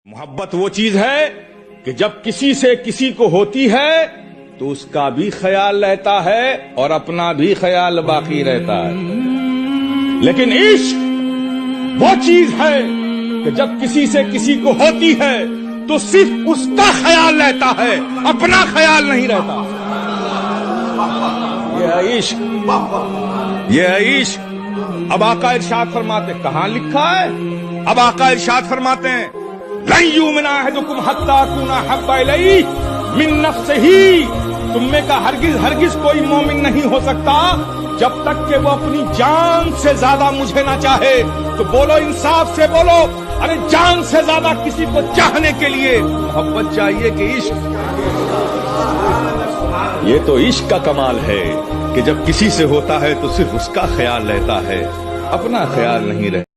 मोहब्बत वो चीज है कि जब किसी से किसी को होती है तो उसका भी ख्याल रहता है और अपना भी ख्याल बाकी रहता है। लेकिन इश्क वो चीज है कि जब किसी से किसी को होती है तो सिर्फ उसका ख्याल रहता है, अपना ख्याल नहीं रहता। यह है इश्क, यह है इश्क। अब आका इरशाद फरमाते, कहां लिखा है? अब आका इरशाद फरमाते हैं, लन युमिना अहदुकुम हत्ता अकूना हब्बा इलैहि मिन नफ्सिही। तुम में का हरगिज हरगिज कोई मोमिन नहीं हो सकता जब तक कि वो अपनी जान से ज्यादा मुझे ना चाहे। तो बोलो, इंसाफ से बोलो, अरे जान से ज्यादा किसी को चाहने के लिए मोहब्बत चाहिए कि इश्क? ये तो इश्क का कमाल है कि जब किसी से होता है तो सिर्फ उसका ख्याल रहता है, अपना ख्याल नहीं रहता।